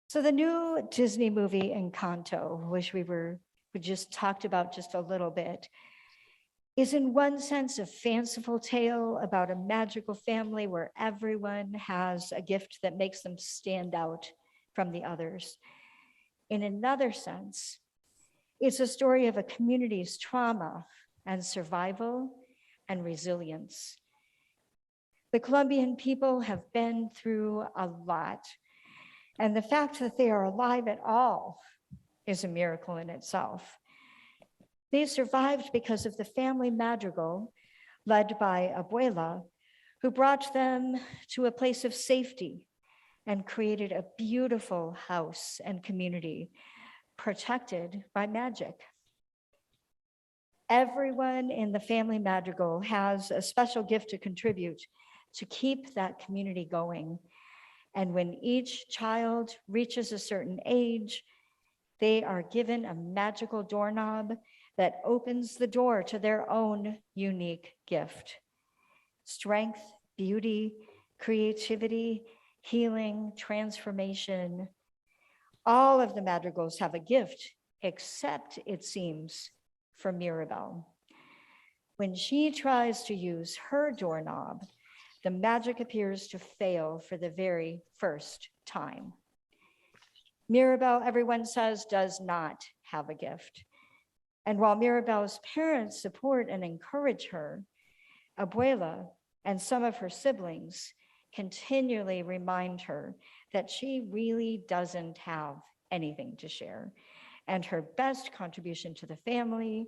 So the new Disney movie Encanto, which we just talked about just a little bit, is in one sense a fanciful tale about a magical family where everyone has a gift that makes them stand out from the others. In another sense, it's a story of a community's trauma and survival and resilience. The Colombian people have been through a lot, and the fact that they are alive at all is a miracle in itself. They survived because of the family madrigal led by Abuela, who brought them to a place of safety and created a beautiful house and community protected by magic. Everyone in the family madrigal has a special gift to contribute to keep that community going. And when each child reaches a certain age, they are given a magical doorknob that opens the door to their own unique gift. Strength, beauty, creativity, healing, transformation. All of the madrigals have a gift, except, it seems, for Mirabel. When she tries to use her doorknob, the magic appears to fail for the very first time. Mirabel, everyone says, does not have a gift. And while Mirabel's parents support and encourage her, Abuela and some of her siblings continually remind her that she really doesn't have anything to share. And her best contribution to the family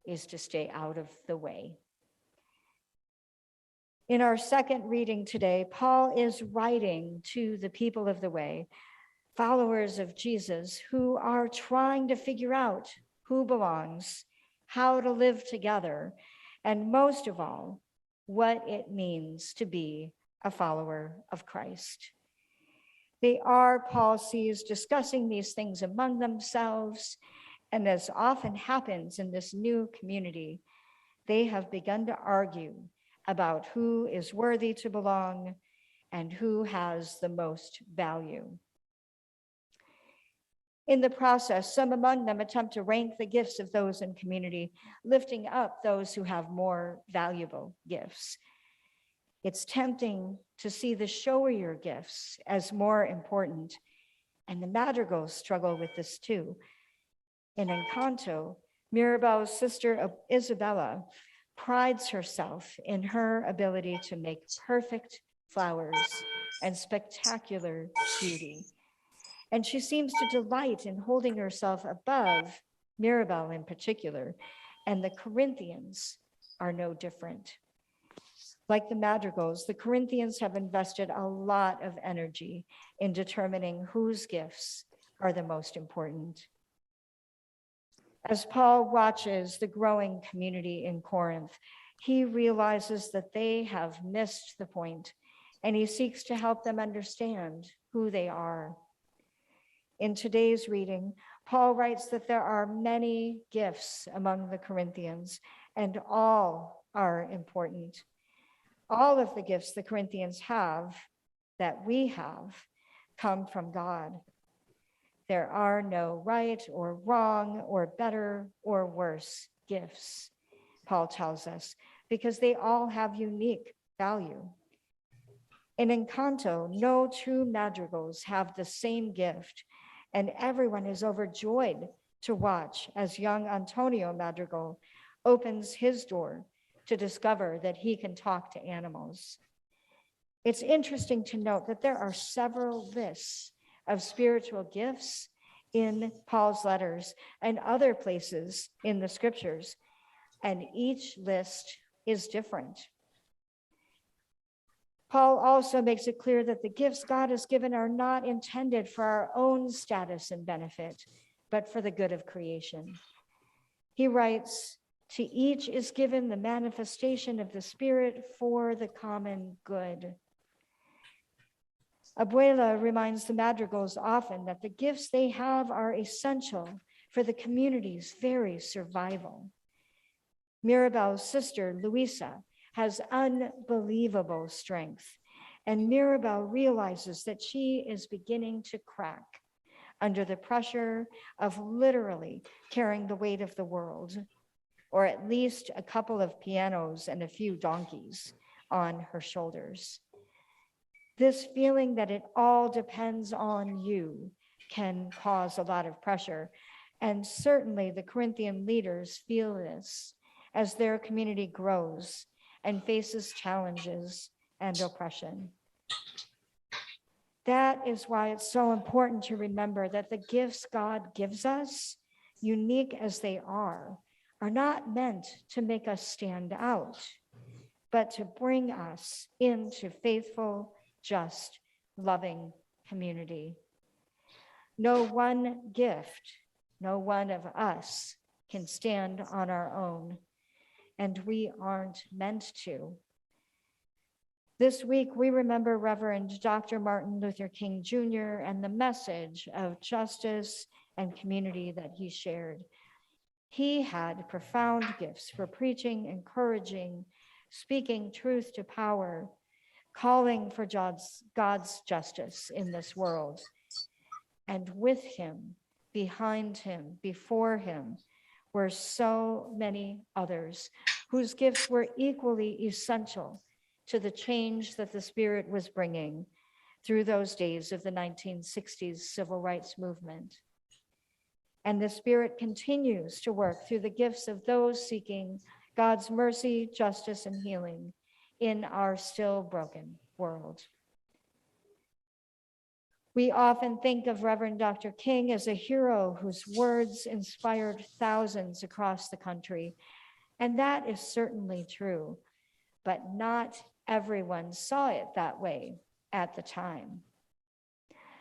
is to stay out of the way. In our second reading today, Paul is writing to the people of the way, followers of Jesus who are trying to figure out who belongs, how to live together, and most of all, what it means to be a follower of Christ. They are, Paul sees, discussing these things among themselves, and as often happens in this new community, they have begun to argue about who is worthy to belong and who has the most value. In the process, some among them attempt to rank the gifts of those in community, lifting up those who have more valuable gifts. It's tempting to see the showier gifts as more important, and the madrigals struggle with this too. In Encanto, Mirabel's sister Isabella prides herself in her ability to make perfect flowers and spectacular beauty. And she seems to delight in holding herself above Mirabel in particular, and the Corinthians are no different. Like the madrigals, the Corinthians have invested a lot of energy in determining whose gifts are the most important. As Paul watches the growing community in Corinth, he realizes that they have missed the point, and he seeks to help them understand who they are. In today's reading, Paul writes that there are many gifts among the Corinthians, and all are important. All of the gifts the Corinthians have, that we have, come from God. There are no right or wrong or better or worse gifts, Paul tells us, because they all have unique value. In Encanto, no two madrigals have the same gift, and everyone is overjoyed to watch as young Antonio Madrigal opens his door to discover that he can talk to animals. It's interesting to note that there are several lists of spiritual gifts in Paul's letters and other places in the scriptures, and each list is different. Paul also makes it clear that the gifts God has given are not intended for our own status and benefit, but for the good of creation. He writes, "To each is given the manifestation of the Spirit for the common good." Abuela reminds the madrigals often that the gifts they have are essential for the community's very survival. Mirabel's sister, Luisa, has unbelievable strength, and Mirabel realizes that she is beginning to crack under the pressure of literally carrying the weight of the world, or at least a couple of pianos and a few donkeys on her shoulders. This feeling that it all depends on you can cause a lot of pressure. And certainly the Corinthian leaders feel this as their community grows and faces challenges and oppression. That is why it's so important to remember that the gifts God gives us, unique as they are not meant to make us stand out, but to bring us into faithful, just, loving community. No one gift, no one of us can stand on our own, and we aren't meant to. This week, we remember Reverend Dr. Martin Luther King Jr. and the message of justice and community that he shared. He had profound gifts for preaching, encouraging, speaking truth to power, calling for God's justice in this world. And with him, behind him, before him, were so many others whose gifts were equally essential to the change that the Spirit was bringing through those days of the 1960s civil rights movement. And the Spirit continues to work through the gifts of those seeking God's mercy, justice, and healing in our still broken world. We often think of Reverend Dr. King as a hero whose words inspired thousands across the country, and that is certainly true, but not everyone saw it that way at the time.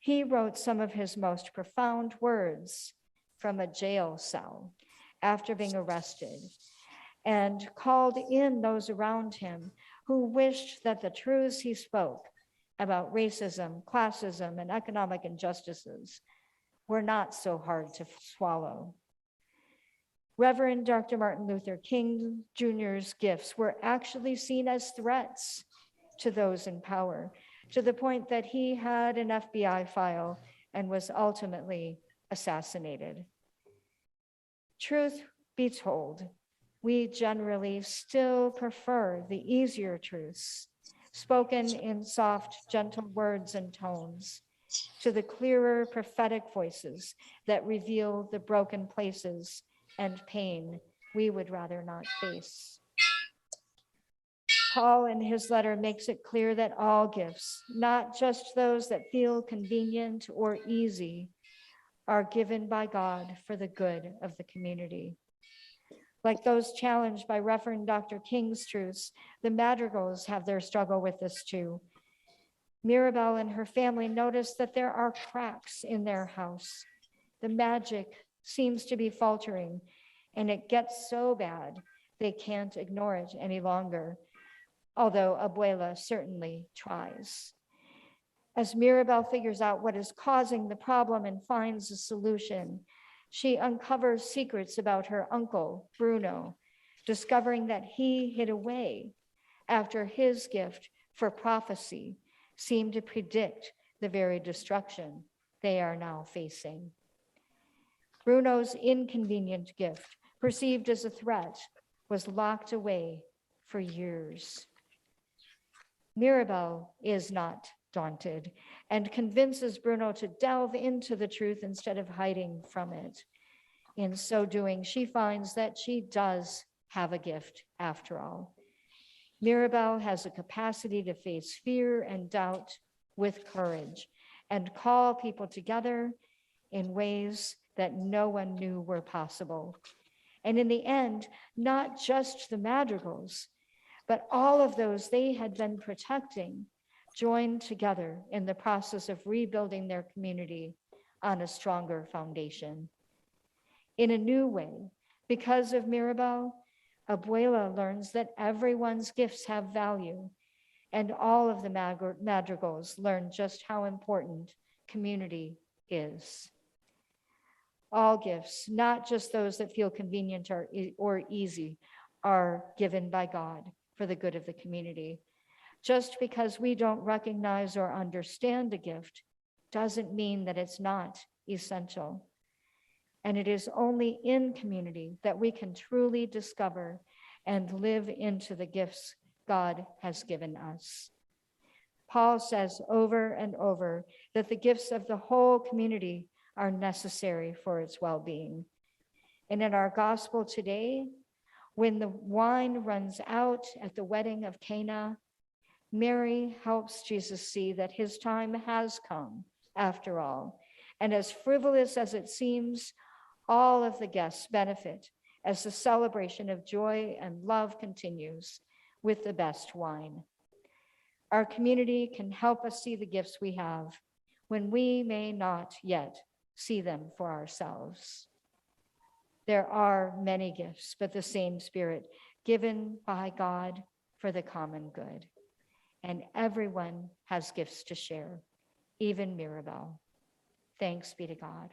He wrote some of his most profound words from a jail cell after being arrested, and called in those around him who wished that the truths he spoke about racism, classism, and economic injustices were not so hard to swallow. Reverend Dr. Martin Luther King Jr.'s gifts were actually seen as threats to those in power, to the point that he had an FBI file and was ultimately assassinated. Truth be told, we generally still prefer the easier truths, spoken in soft, gentle words and tones, to the clearer prophetic voices that reveal the broken places and pain we would rather not face. Paul in his letter makes it clear that all gifts, not just those that feel convenient or easy, are given by God for the good of the community. Like those challenged by Reverend Dr. King's truths, the Madrigals have their struggle with this too. Mirabel and her family notice that there are cracks in their house. The magic seems to be faltering, and it gets so bad they can't ignore it any longer, although Abuela certainly tries. As Mirabel figures out what is causing the problem and finds a solution, she uncovers secrets about her uncle, Bruno, discovering that he hid away after his gift for prophecy seemed to predict the very destruction they are now facing. Bruno's inconvenient gift, perceived as a threat, was locked away for years. Mirabel is not daunted and convinces Bruno to delve into the truth instead of hiding from it. In so doing, she finds that she does have a gift after all. Mirabel has a capacity to face fear and doubt with courage and call people together in ways that no one knew were possible. And in the end, not just the Madrigals, but all of those they had been protecting joined together in the process of rebuilding their community on a stronger foundation. In a new way, because of Mirabel, Abuela learns that everyone's gifts have value, and all of the Madrigals learn just how important community is. All gifts, not just those that feel convenient or easy, are given by God for the good of the community. Just because we don't recognize or understand a gift doesn't mean that it's not essential. And it is only in community that we can truly discover and live into the gifts God has given us. Paul says over and over that the gifts of the whole community are necessary for its well-being. And in our gospel today, when the wine runs out at the wedding of Cana, Mary helps Jesus see that his time has come after all. And as frivolous as it seems, all of the guests benefit as the celebration of joy and love continues with the best wine. Our community can help us see the gifts we have when we may not yet see them for ourselves. There are many gifts, but the same Spirit given by God for the common good. And everyone has gifts to share, even Mirabel. Thanks be to God.